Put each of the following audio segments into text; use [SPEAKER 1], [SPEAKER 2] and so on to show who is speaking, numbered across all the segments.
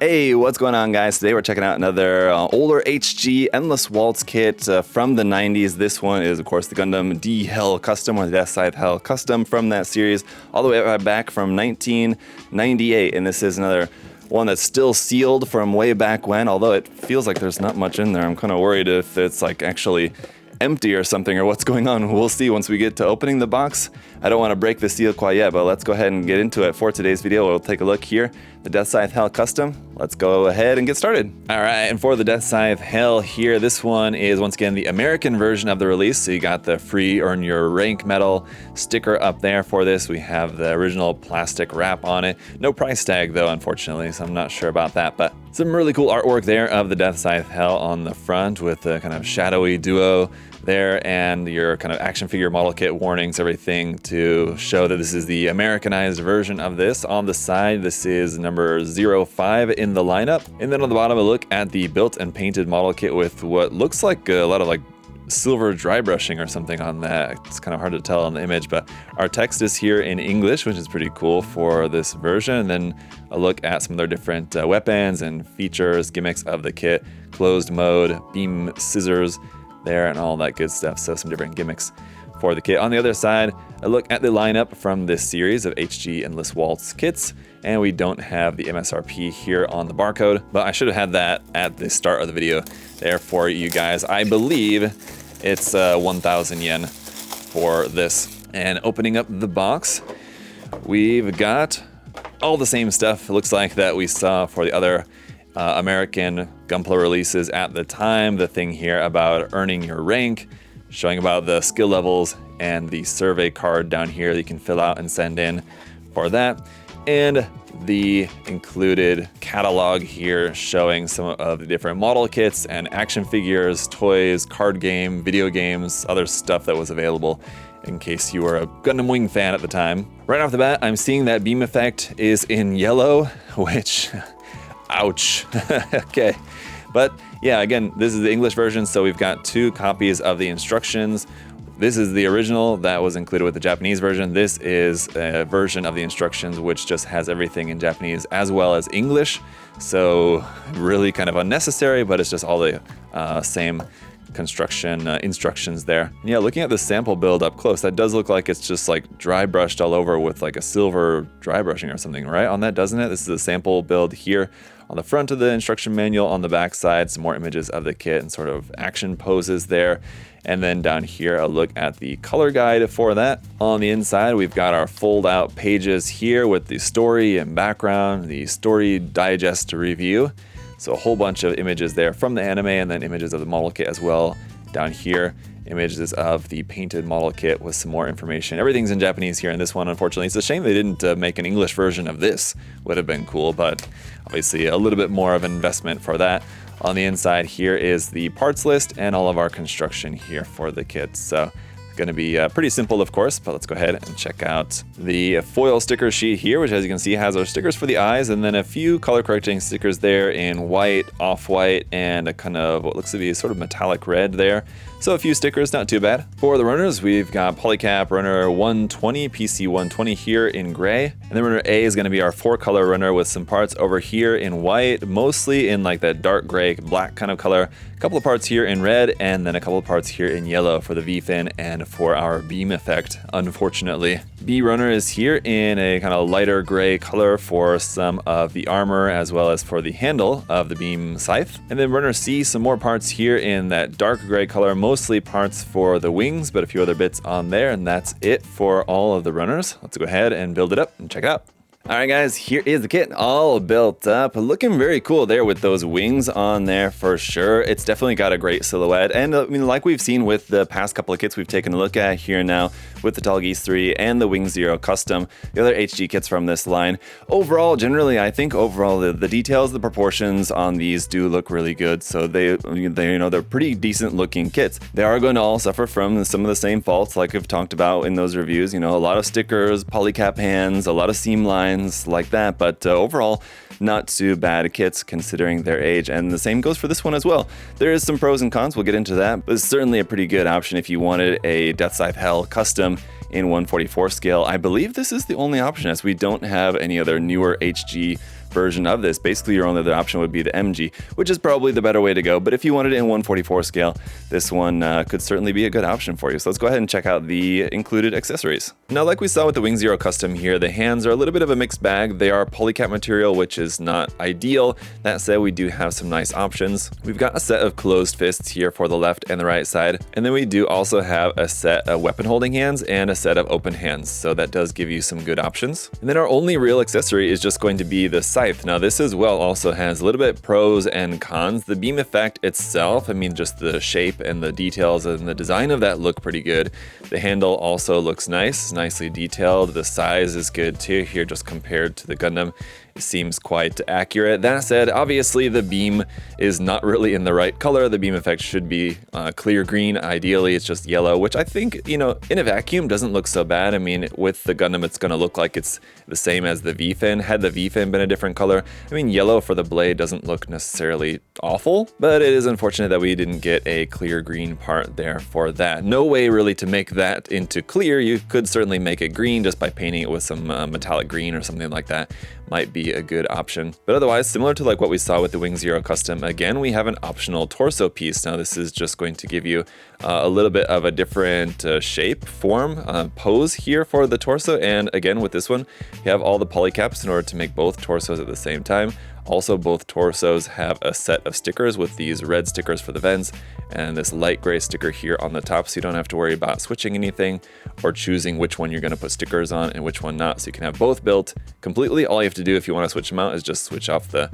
[SPEAKER 1] Hey, what's going on, guys? Today we're checking out another older HG Endless Waltz kit from the 90s. This one is, of course, the Gundam D Hell Custom, or the Deathscythe Hell Custom from that series, all the way back from 1998. And this is another one that's still sealed from way back when, although it feels like there's not much in there. I'm kind of worried if it's like actually empty or something, or what's going on. We'll see once we get to opening the box. I don't want to break the seal quite yet, but let's go ahead and get into it. For today's video, we'll take a look here. The Deathscythe Hell Custom. Let's go ahead and get started. All right, and for the Deathscythe Hell here, this one is once again the American version of the release. So you got the free earn your rank medal sticker up there for this. We have the original plastic wrap on it. No price tag though, unfortunately, so I'm not sure about that, but some really cool artwork there of the Deathscythe Hell on the front with the kind of shadowy duo there and your kind of action figure model kit warnings, everything to show that this is the Americanized version of this. On the side, this is number 05 in the lineup. And then on the bottom, a look at the built and painted model kit with what looks like a lot of like silver dry brushing or something on that. It's kind of hard to tell on the image, but our text is here in English, which is pretty cool for this version. And then a look at some of their different weapons and features, gimmicks of the kit, closed mode, beam scissors there, and all that good stuff. So some different gimmicks for the kit. On the other side, a look at the lineup from this series of HG Endless Waltz kits. And we don't have the MSRP here on the barcode, but I should have had that at the start of the video there for you guys. I believe it's 1,000 yen for this. And opening up the box, we've got all the same stuff, it looks like, that we saw for the other American Gunpla releases at the time. The thing here about earning your rank, showing about the skill levels, and the survey card down here that you can fill out and send in for that. And the included catalog here showing some of the different model kits and action figures, toys, card game, video games, other stuff that was available in case you were a Gundam Wing fan at the time. Right off the bat, I'm seeing that beam effect is in yellow, which, ouch. Okay, but yeah, again, this is the English version, so we've got 2 copies of the instructions. This is the original that was included with the Japanese version. This is a version of the instructions which just has everything in Japanese as well as English. So really kind of unnecessary, but it's just all the same construction instructions there. Yeah, looking at the sample build up close, that does look like it's just like dry brushed all over with like a silver dry brushing or something, right? On that, doesn't it? This is a sample build here on the front of the instruction manual. On the back side, some more images of the kit and sort of action poses there. And then down here, a look at the color guide for that. On the inside, we've got our fold out pages here with the story and background, the story digest review. So a whole bunch of images there from the anime, and then images of the model kit as well. Down here, images of the painted model kit with some more information. Everything's in Japanese here in this one, unfortunately. It's a shame they didn't make an English version of this. Would have been cool, but obviously a little bit more of an investment for that. On the inside here is the parts list and all of our construction here for the kit. So it's going to be pretty simple, of course, but let's go ahead and check out the foil sticker sheet here, which, as you can see, has our stickers for the eyes and then a few color correcting stickers there in white, off-white, and a kind of what looks to be sort of metallic red there. So a few stickers, not too bad. For the runners, we've got Polycap runner 120, PC 120 here in gray. And then runner A is going to be our 4-color runner with some parts over here in white, mostly in like that dark gray, black kind of color. A couple of parts here in red, and then a couple of parts here in yellow for the V-fin and for our beam effect, unfortunately. B runner is here in a kind of lighter gray color for some of the armor as well as for the handle of the beam scythe. And then runner C, some more parts here in that dark gray color, mostly parts for the wings, but a few other bits on there, and that's it for all of the runners. Let's go ahead and build it up and check it out. All right, guys, here is the kit all built up, looking very cool there with those wings on there for sure. It's definitely got a great silhouette, and I mean, like we've seen with the past couple of kits we've taken a look at here now with the Tall Geese 3 and the Wing Zero Custom, the other HG kits from this line. Overall, generally, I think overall the details, the proportions on these do look really good. So they they're pretty decent looking kits. They are going to all suffer from some of the same faults like we've talked about in those reviews. You know, a lot of stickers, polycap hands, a lot of seam lines like that. But overall, not too bad kits considering their age, and the same goes for this one as well. There is some pros and cons, we'll get into that, but it's certainly a pretty good option if you wanted a Deathscythe Hell Custom in 1/44 scale. I believe this is the only option, as we don't have any other newer HG version of this. Basically, your only other option would be the MG, which is probably the better way to go. But if you wanted it in 1/44 scale, this one could certainly be a good option for you. So let's go ahead and check out the included accessories. Now, like we saw with the Wing Zero Custom here, the hands are a little bit of a mixed bag. They are polycap material, which is not ideal. That said, we do have some nice options. We've got a set of closed fists here for the left and the right side. And then we do also have a set of weapon holding hands and a set of open hands. So that does give you some good options. And then our only real accessory is just going to be the scythe. Now, this as well also has a little bit pros and cons. The beam effect itself, I mean, just the shape and the details and the design of that look pretty good. The handle also looks nice, nicely detailed. The size is good too here, just compared to the Gundam. It seems quite accurate. That said, obviously the beam is not really in the right color. The beam effect should be clear green. Ideally, it's just yellow, which I think, you know, in a vacuum doesn't look so bad. I mean, with the Gundam, it's going to look like it's the same as the V-fin. Had the V-fin been a different color, I mean, yellow for the blade doesn't look necessarily awful, but it is unfortunate that we didn't get a clear green part there for that. No way really to make that into clear. You could certainly make it green just by painting it with some metallic green or something like that. Might be a good option. But otherwise, similar to like what we saw with the Wing Zero Custom, again, we have an optional torso piece. Now, this is just going to give you a little bit of a different shape, form, pose here for the torso. And again, with this one, you have all the polycaps in order to make both torsos at the same time. Also, both torsos have a set of stickers with these red stickers for the vents and this light gray sticker here on the top, so you don't have to worry about switching anything or choosing which one you're going to put stickers on and which one not. So you can have both built completely. All you have to do if you want to switch them out is just switch off the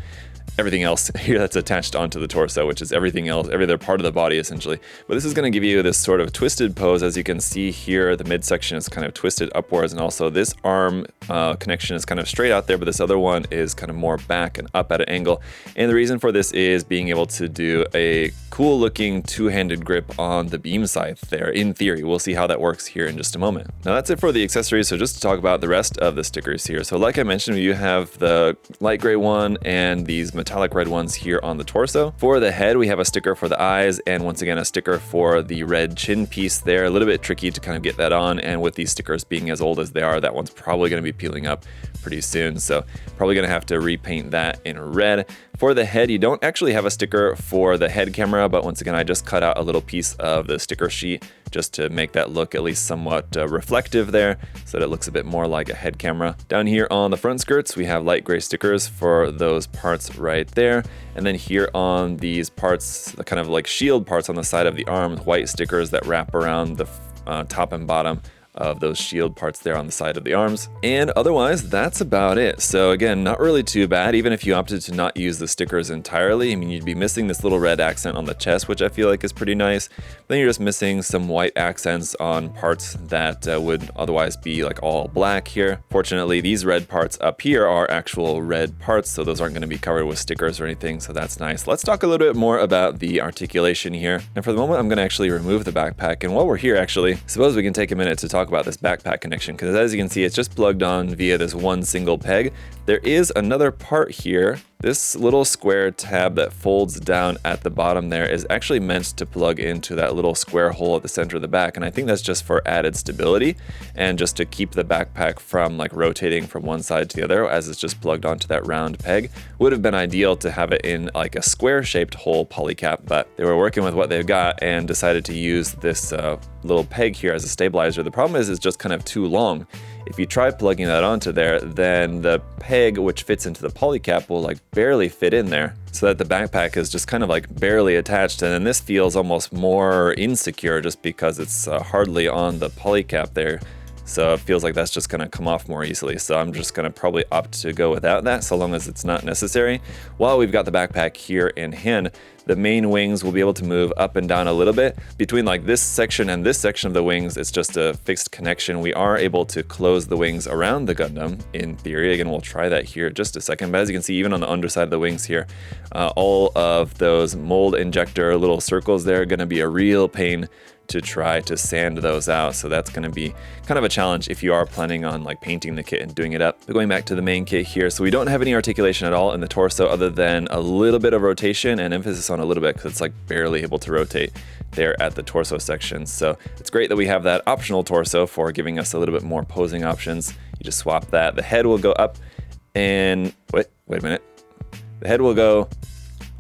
[SPEAKER 1] everything else here that's attached onto the torso, which is everything else, every other part of the body essentially. But this is going to give you this sort of twisted pose. As you can see here, the midsection is kind of twisted upwards, and also this arm connection is kind of straight out there, but this other one is kind of more back and up at an angle. And the reason for this is being able to do a cool looking two-handed grip on the beam scythe there, in theory. We'll see how that works here in just a moment. Now that's it for the accessories, so just to talk about the rest of the stickers here. So like I mentioned, you have the light gray one and these metallic red ones here on the torso. For the head, we have a sticker for the eyes, and once again, a sticker for the red chin piece there. A little bit tricky to kind of get that on, and with these stickers being as old as they are, that one's probably going to be peeling up pretty soon, so probably going to have to repaint that in red. For the head, you don't actually have a sticker for the head camera, but once again, I just cut out a little piece of the sticker sheet just to make that look at least somewhat reflective there, so that it looks a bit more like a head camera. Down here on the front skirts, we have light gray stickers for those parts right there. And then here on these parts, the kind of like shield parts on the side of the arms, white stickers that wrap around the top and bottom of those shield parts there on the side of the arms. And otherwise, that's about it. So again, not really too bad, even if you opted to not use the stickers entirely. I mean, you'd be missing this little red accent on the chest, which I feel like is pretty nice. Then you're just missing some white accents on parts that would otherwise be like all black here. Fortunately, these red parts up here are actual red parts, so those aren't going to be covered with stickers or anything, so that's nice. Let's talk a little bit more about the articulation here. And for the moment, I'm going to actually remove the backpack. And while we're here, actually, suppose we can take a minute to talk about this backpack connection, because as you can see, it's just plugged on via this one single peg. There is another part here. This little square tab that folds down at the bottom there is actually meant to plug into that little square hole at the center of the back, and I think that's just for added stability and just to keep the backpack from like rotating from one side to the other, as it's just plugged onto that round peg. Would have been ideal to have it in like a square shaped hole polycap, but they were working with what they've got and decided to use this little peg here as a stabilizer. The problem is it's just kind of too long. If you try plugging that onto there, then the peg which fits into the polycap will like barely fit in there, so that the backpack is just kind of like barely attached. And then this feels almost more insecure just because it's hardly on the polycap there. So it feels like that's just going to come off more easily. So I'm just going to probably opt to go without that, so long as it's not necessary. While we've got the backpack here in hand, the main wings will be able to move up and down a little bit. Between like this section and this section of the wings, it's just a fixed connection. We are able to close the wings around the Gundam in theory. Again, we'll try that here in just a second. But as you can see, even on the underside of the wings here, all of those mold injector little circles there are going to be a real pain to try to sand those out. So that's going to be kind of a challenge if you are planning on like painting the kit and doing it up. But going back to the main kit here, so we don't have any articulation at all in the torso other than a little bit of rotation, and emphasis on a little bit because it's like barely able to rotate there at the torso section. So it's great that we have that optional torso for giving us a little bit more posing options. You just swap that. The head will go up And wait a minute. The head will go,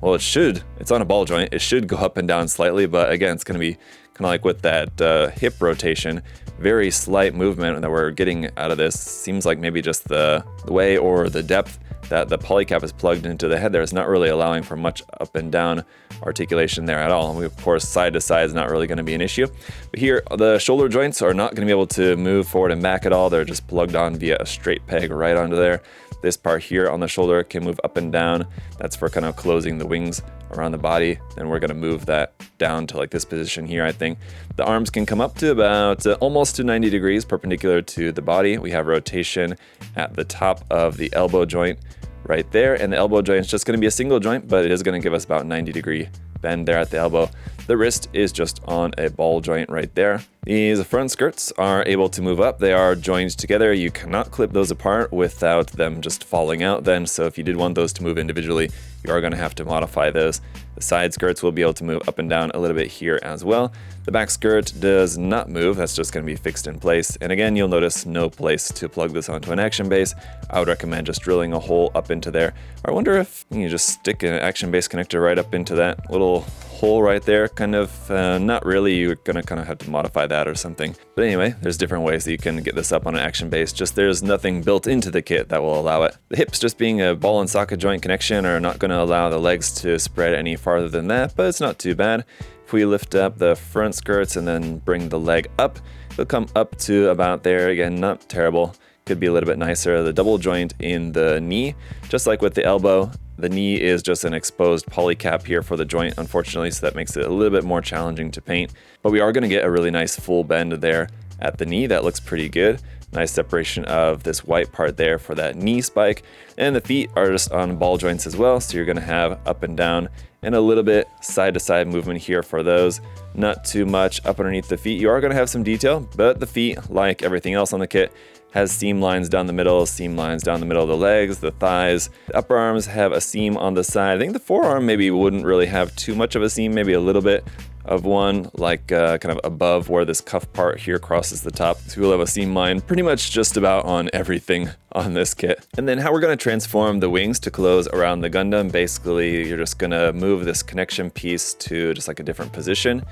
[SPEAKER 1] well, it's on a ball joint. It should go up and down slightly, but again, it's going to be kind of like with that hip rotation, very slight movement that we're getting out of this. Seems like maybe just the way or the depth that the polycap is plugged into the head there is not really allowing for much up and down articulation there at all. And of course, side to side is not really going to be an issue. But here, the shoulder joints are not going to be able to move forward and back at all. They're just plugged on via a straight peg right onto there. This part here on the shoulder can move up and down. That's for kind of closing the wings around the body. Then we're going to move that down to like this position here, I think. The arms can come up to about almost to 90 degrees perpendicular to the body. We have rotation at the top of the elbow joint right there. And the elbow joint is just going to be a single joint, but it is going to give us about 90-degree bend there at the elbow. The wrist is just on a ball joint right there. These front skirts are able to move up. They are joined together. You cannot clip those apart without them just falling out then. So if you did want those to move individually, you are going to have to modify those. The side skirts will be able to move up and down a little bit here as well. The back skirt does not move. That's just going to be fixed in place. And again, you'll notice no place to plug this onto an action base. I would recommend just drilling a hole up into there. I wonder if you just stick an action base connector right up into that little hole right there. Kind of, not really. You're going to kind of have to modify that or something. But anyway, there's different ways that you can get this up on an action base. Just there's nothing built into the kit that will allow it. The hips just being a ball and socket joint connection are not going to allow the legs to spread any farther than that, but it's not too bad. If we lift up the front skirts and then bring the leg up, it'll come up to about there. Again, not terrible. Could be a little bit nicer. The double joint in the knee, just like with the elbow, the knee is just an exposed polycap here for the joint, unfortunately, so that makes it a little bit more challenging to paint. But we are going to get a really nice full bend there at the knee. That looks pretty good. Nice separation of this white part there for that knee spike. And the feet are just on ball joints as well, so you're going to have up and down and a little bit side to side movement here for those. Not too much up underneath the feet. You are going to have some detail, but the feet, like everything else on the kit, has seam lines down the middle, seam lines down the middle of the legs, the thighs. The upper arms have a seam on the side. I think the forearm maybe wouldn't really have too much of a seam, maybe a little bit of one, like kind of above where this cuff part here crosses the top. So we'll have a seam line pretty much just about on everything on this kit. And then how we're going to transform the wings to close around the Gundam. Basically, you're just going to move this connection piece to just like a different position,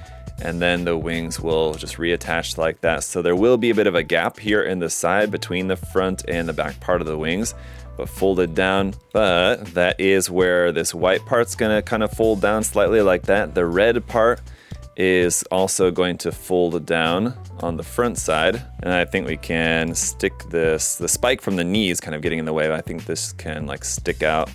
[SPEAKER 1] and then the wings will just reattach like that. So there will be a bit of a gap here in the side between the front and the back part of the wings, but folded down. But that is where this white part's gonna kind of fold down slightly like that. The red part is also going to fold down on the front side. And I think we can stick this, the spike from the knee is kind of getting in the way. I think this can like stick out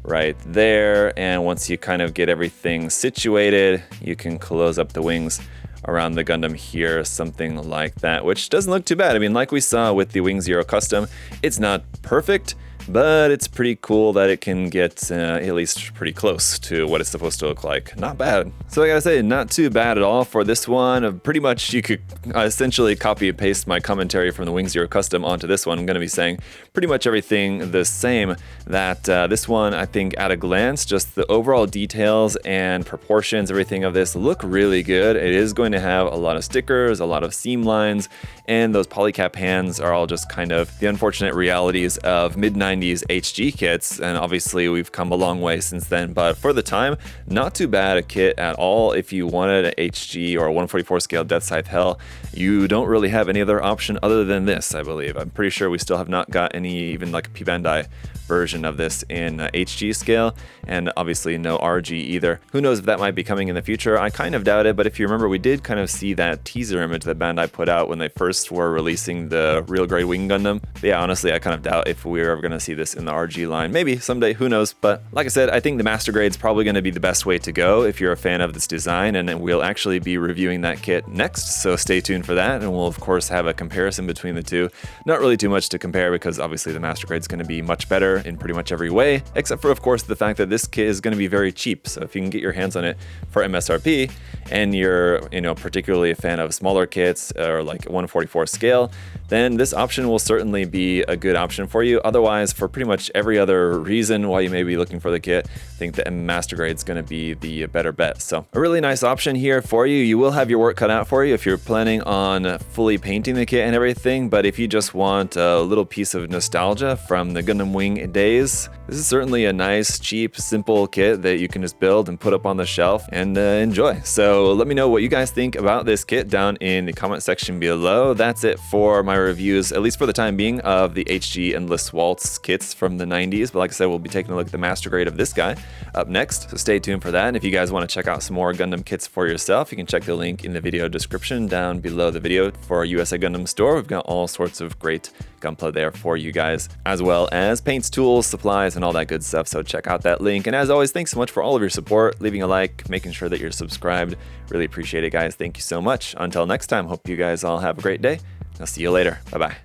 [SPEAKER 1] right there. And once you kind of get everything situated, you can close up the wings around the Gundam here, something like that, which doesn't look too bad. I mean, like we saw with the Wing Zero Custom, it's not perfect, but it's pretty cool that it can get at least pretty close to what it's supposed to look like. Not bad. So I gotta say, not too bad at all for this one. Pretty much you could essentially copy and paste my commentary from the Wing Zero Custom onto this one. I'm gonna be saying pretty much everything the same. That this one, I think at a glance, just the overall details and proportions, everything of this look really good. It is going to have a lot of stickers, a lot of seam lines, and those polycap hands are all just kind of the unfortunate realities of mid-90s HG kits, and obviously we've come a long way since then, but for the time, not too bad a kit at all. If you wanted an HG or a 144 scale Deathscythe Hell, you don't really have any other option other than this, I believe. I'm pretty sure we still have not got any, even like a P Bandai version of this in HG scale, and obviously no RG either. Who knows if that might be coming in the future? I kind of doubt it, but if you remember, we did kind of see that teaser image that Bandai put out when they first were releasing the real grade Wing Gundam. But yeah, honestly, I kind of doubt if we're ever going to see this in the RG line. Maybe someday, who knows? But like I said, I think the Master Grade's probably going to be the best way to go if you're a fan of this design, and we'll actually be reviewing that kit next, so stay tuned for that, and we'll of course have a comparison between the two. Not really too much to compare because obviously the Master Grade's going to be much better in pretty much every way, except for of course the fact that this kit is going to be very cheap. So if you can get your hands on it for MSRP and you're, particularly a fan of smaller kits or like 144 scale, then this option will certainly be a good option for you. Otherwise, for pretty much every other reason why you may be looking for the kit, I think the Master Grade is going to be the better bet. So a really nice option here for you. You will have your work cut out for you if you're planning on fully painting the kit and everything, but if you just want a little piece of nostalgia from the Gundam Wing rainy days, this is certainly a nice, cheap, simple kit that you can just build and put up on the shelf and enjoy. So let me know what you guys think about this kit down in the comment section below. That's it for my reviews, at least for the time being, of the HG Endless Waltz kits from the 90s. But like I said, we'll be taking a look at the master grade of this guy up next, so stay tuned for that. And if you guys want to check out some more Gundam kits for yourself, you can check the link in the video description down below the video for our USA Gundam Store. We've got all sorts of great gunpla there for you guys, as well as paints, tools, supplies, and all that good stuff. So check out that link. And as always, thanks so much for all of your support, leaving a like, making sure that you're subscribed. Really appreciate it, guys. Thank you so much. Until next time, hope you guys all have a great day. I'll see you later. Bye-bye.